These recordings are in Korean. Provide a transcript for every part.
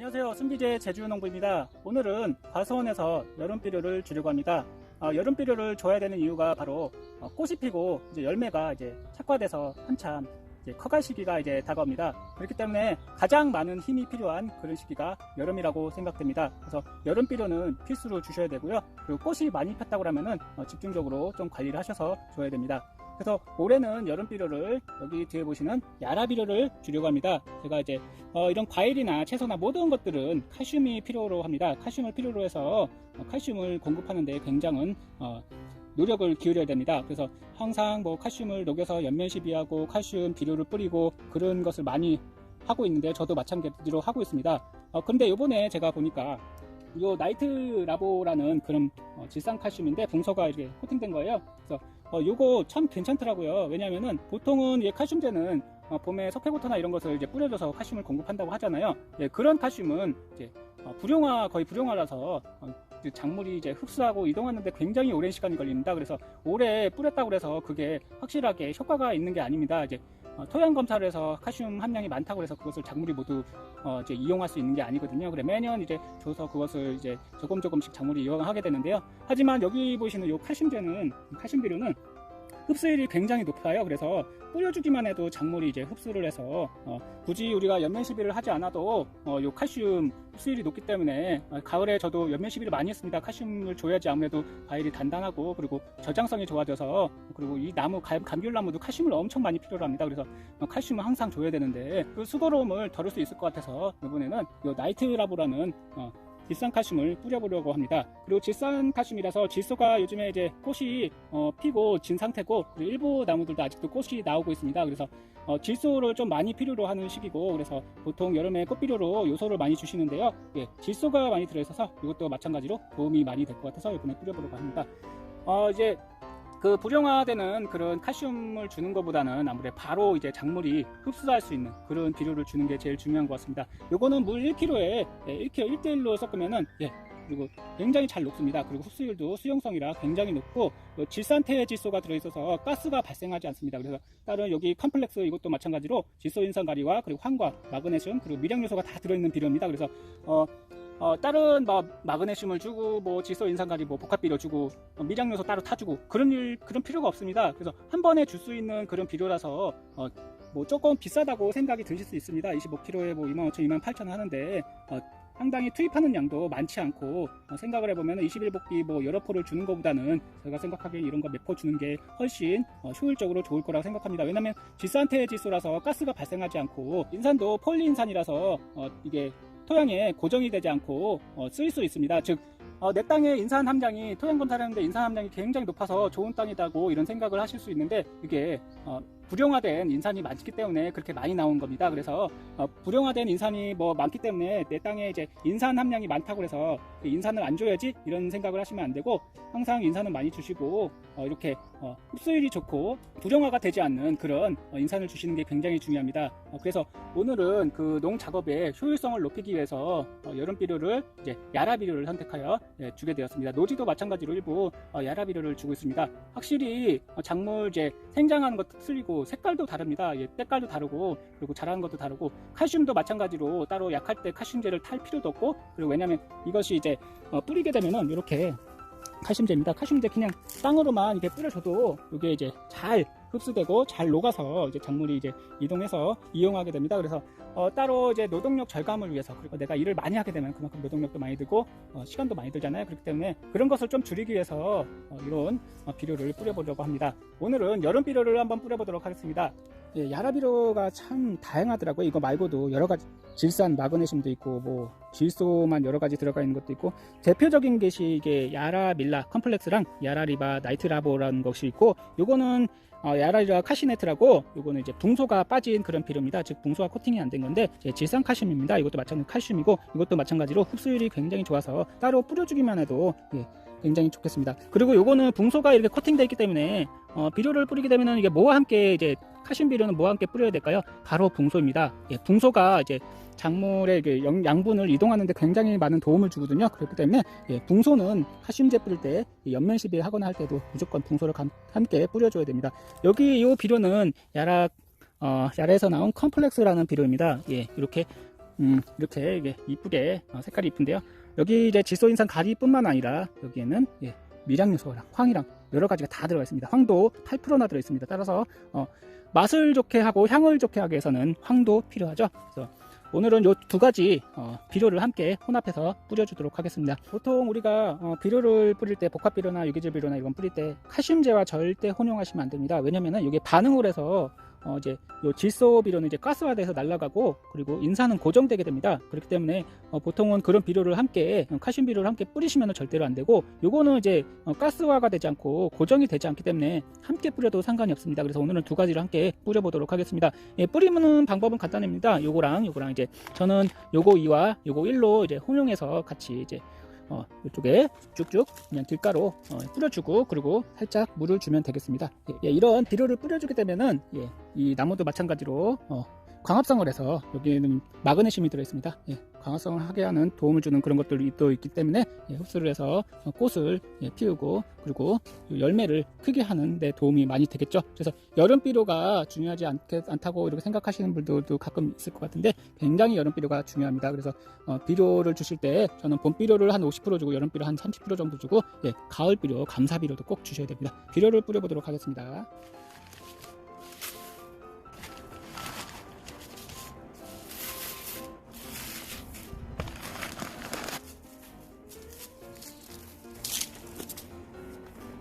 안녕하세요. 순비제 제주농부입니다. 오늘은 과수원에서 여름비료를 주려고 합니다. 여름비료를 줘야 되는 이유가 바로 꽃이 피고 이제 열매가 이제 착화돼서 한참 이제 커갈 시기가 이제 다가옵니다. 그렇기 때문에 가장 많은 힘이 필요한 그런 시기가 여름이라고 생각됩니다. 그래서 여름비료는 필수로 주셔야 되고요. 그리고 꽃이 많이 폈다고 하면은 집중적으로 좀 관리를 하셔서 줘야 됩니다. 그래서 올해는 여름비료를 여기 뒤에 보시는 야라비료를 주려고 합니다. 제가 이제 이런 과일이나 채소나 모든 것들은 칼슘이 필요로 합니다. 칼슘을 필요로 해서 칼슘을 공급하는데 굉장한 노력을 기울여야 됩니다. 그래서 항상 뭐 칼슘을 녹여서 연면시비하고 칼슘 비료를 뿌리고 그런 것을 많이 하고 있는데 저도 마찬가지로 하고 있습니다. 근데 요번에 제가 보니까 요 나이트 라보라는 그런 질산 칼슘인데 붕소가 이렇게 코팅된 거예요. 그래서 요거 참 괜찮더라고요. 왜냐면은 보통은 칼슘제는 봄에 석회고토나 이런 것을 이제 뿌려줘서 칼슘을 공급한다고 하잖아요. 예, 그런 칼슘은 이제 거의 불용화라서 작물이 이제 흡수하고 이동하는데 굉장히 오랜 시간이 걸립니다. 그래서 올해 뿌렸다고 해서 그게 확실하게 효과가 있는 게 아닙니다. 이제 토양 검사를 해서 칼슘 함량이 많다고 해서 그것을 작물이 모두 이제 이용할 수 있는 게 아니거든요. 그래 매년 이제 줘서 그것을 이제 조금씩 작물이 이용하게 되는데요. 하지만 여기 보시는 요 칼슘 비료는 흡수율이 굉장히 높아요. 그래서 뿌려주기만 해도 작물이 이제 흡수를 해서 굳이 우리가 연면시비를 하지 않아도 요 칼슘 흡수율이 높기 때문에 가을에 저도 연면시비를 많이 했습니다. 칼슘을 줘야지 아무래도 과일이 단단하고 그리고 저장성이 좋아져서 그리고 이 나무 감귤나무도 칼슘을 엄청 많이 필요로 합니다. 그래서 칼슘을 항상 줘야 되는데 그 수고로움을 덜을 수 있을 것 같아서 이번에는 요 나이트라보라는 질산칼슘을 뿌려보려고 합니다. 그리고 질산칼슘이라서 질소가 요즘에 이제 꽃이 피고 진 상태고 그리고 일부 나무들도 아직도 꽃이 나오고 있습니다. 그래서 질소를 좀 많이 필요로 하는 시기고 그래서 보통 여름에 꽃비료로 요소를 많이 주시는데요. 예, 질소가 많이 들어있어서 이것도 마찬가지로 도움이 많이 될 것 같아서 이번에 뿌려보려고 합니다. 이제 그 불용화되는 그런 칼슘을 주는 것보다는 아무래도 바로 이제 작물이 흡수할 수 있는 그런 비료를 주는 게 제일 중요한 것 같습니다. 요거는 물 1kg에 1kg 1대1로 섞으면은 그리고 굉장히 잘 녹습니다. 그리고 흡수율도 수용성이라 굉장히 높고 질산태 질소가 들어있어서 가스가 발생하지 않습니다. 그래서 다른 여기 컴플렉스 이것도 마찬가지로 질소인산가리와 그리고 황과 마그네슘 그리고 미량 요소가 다 들어있는 비료입니다. 그래서 다른 마그네슘을 주고 질소인산가리 복합비료 주고 미량 요소 따로 타주고 그런 필요가 없습니다. 그래서 한 번에 줄 수 있는 그런 비료라서 조금 비싸다고 생각이 드실 수 있습니다. 25kg에 25,000, 28,000원 하는데 상당히 투입하는 양도 많지 않고 생각을 해보면 21복기 여러 포를 주는 것보다는 제가 생각하기에 이런 거 몇 포 주는 게 훨씬 효율적으로 좋을 거라고 생각합니다. 왜냐하면 질산태 질소라서 가스가 발생하지 않고 인산도 폴리인산이라서 이게 토양에 고정이 되지 않고 쓰일 수 있습니다. 즉 내 땅의 인산 함량이 토양 검사를 하는데 인산 함량이 굉장히 높아서 좋은 땅이다고 이런 생각을 하실 수 있는데 이게 불용화된 인산이 많기 때문에 그렇게 많이 나온 겁니다. 그래서 불용화된 인산이 많기 때문에 내 땅에 이제 인산 함량이 많다고 해서 인산을 안 줘야지 이런 생각을 하시면 안 되고 항상 인산은 많이 주시고 이렇게 흡수율이 좋고 불용화가 되지 않는 그런 인산을 주시는 게 굉장히 중요합니다. 그래서 오늘은 그 농 작업의 효율성을 높이기 위해서 여름비료를 이제 야라비료를 선택하여 주게 되었습니다. 노지도 마찬가지로 일부 야라비료를 주고 있습니다. 확실히 작물 이제 생장하는 것도 틀리고 색깔도 다릅니다. 때깔도 다르고 그리고 자라는 것도 다르고 칼슘도 마찬가지로 따로 약할 때 칼슘제를 탈 필요도 없고 그리고 왜냐면 이것이 이제 뿌리게 되면은 이렇게 칼슘제입니다. 칼슘제 그냥 땅으로만 이렇게 뿌려줘도 이게 이제 잘 흡수되고 잘 녹아서 이제 작물이 이제 이동해서 이용하게 됩니다. 그래서 따로 이제 노동력 절감을 위해서 그리고 내가 일을 많이 하게 되면 그만큼 노동력도 많이 들고 시간도 많이 들잖아요. 그렇기 때문에 그런 것을 좀 줄이기 위해서 이런 비료를 뿌려보려고 합니다. 오늘은 여름 비료를 한번 뿌려보도록 하겠습니다. 야라비료가 참 다양하더라고요. 이거 말고도 여러 가지 질산 마그네슘도 있고 질소만 여러 가지 들어가 있는 것도 있고 대표적인 것이 이게 야라밀라 컴플렉스랑 야라리바 나이트라보라는 것이 있고 요거는 야라리바 카시네트라고 요거는 이제 붕소가 빠진 그런 비료입니다. 즉 붕소가 코팅이 안 된 건데 질산 칼슘입니다. 이것도 마찬가지로 칼슘이고 이것도 마찬가지로 흡수율이 굉장히 좋아서 따로 뿌려주기만 해도 굉장히 좋겠습니다. 그리고 요거는 붕소가 이렇게 코팅되어 있기 때문에 비료를 뿌리게 되면은 이게 뭐와 함께 이제 칼슘 비료는 뭐와 함께 뿌려야 될까요? 바로 붕소입니다. 붕소가 이제 작물의 양분을 이동하는데 굉장히 많은 도움을 주거든요. 그렇기 때문에 붕소는 칼슘제 뿌릴 때 연면시비 하거나 할 때도 무조건 붕소를 함께 뿌려줘야 됩니다. 여기 이 비료는 야라에서 나온 컴플렉스라는 비료입니다. 이렇게 이렇게 이게 이쁘게 색깔이 이쁜데요. 여기 이제 질소인산 가리뿐만 아니라 여기에는 미량 요소랑 황이랑 여러 가지가 다 들어가 있습니다. 황도 8%나 들어 있습니다. 따라서 맛을 좋게 하고 향을 좋게 하기 위해서는 황도 필요하죠. 그래서 오늘은 이 두 가지 비료를 함께 혼합해서 뿌려주도록 하겠습니다. 보통 우리가 비료를 뿌릴 때 복합 비료나 유기질 비료나 이런 뿌릴 때 칼슘제와 절대 혼용하시면 안 됩니다. 왜냐면은 이게 반응을 해서 이제 요 질소 비료는 이제 가스화돼서 날아가고 그리고 인산은 고정되게 됩니다. 그렇기 때문에 보통은 그런 비료를 함께 칼슘 비료를 함께 뿌리시면 절대로 안 되고, 요거는 이제 가스화가 되지 않고 고정이 되지 않기 때문에 함께 뿌려도 상관이 없습니다. 그래서 오늘은 두 가지를 함께 뿌려보도록 하겠습니다. 뿌리는 방법은 간단합니다. 요거랑 이제 저는 요거 2와 요거 1로 이제 혼용해서 같이 이제 이쪽에 쭉쭉 그냥 길가로 뿌려주고, 그리고 살짝 물을 주면 되겠습니다. 이런 비료를 뿌려주게 되면은 이 나무도 마찬가지로 광합성을 해서 여기에는 마그네슘이 들어있습니다. 광합성을 하게 하는 도움을 주는 그런 것들이 또 있기 때문에 흡수를 해서 꽃을 피우고 그리고 열매를 크게 하는 데 도움이 많이 되겠죠. 그래서 여름 비료가 중요하지 않다고 이렇게 생각하시는 분들도 가끔 있을 것 같은데, 굉장히 여름 비료가 중요합니다. 그래서 비료를 주실 때 저는 봄 비료를 한 50% 주고 여름 비료 한 30% 정도 주고 가을 비료, 감사 비료도 꼭 주셔야 됩니다. 비료를 뿌려보도록 하겠습니다.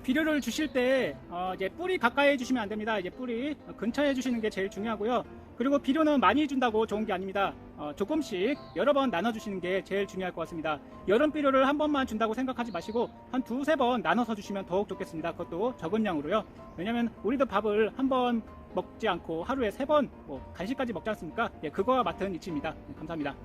비료를 주실 때 이제 뿌리 가까이 해주시면 안 됩니다. 이제 뿌리 근처에 해주시는 게 제일 중요하고요. 그리고 비료는 많이 준다고 좋은 게 아닙니다. 조금씩 여러 번 나눠주시는 게 제일 중요할 것 같습니다. 여름 비료를 한 번만 준다고 생각하지 마시고 한 두세 번 나눠서 주시면 더욱 좋겠습니다. 그것도 적은 양으로요. 왜냐면 우리도 밥을 한 번 먹지 않고 하루에 3번 간식까지 먹지 않습니까? 그거와 같은 이치입니다. 감사합니다.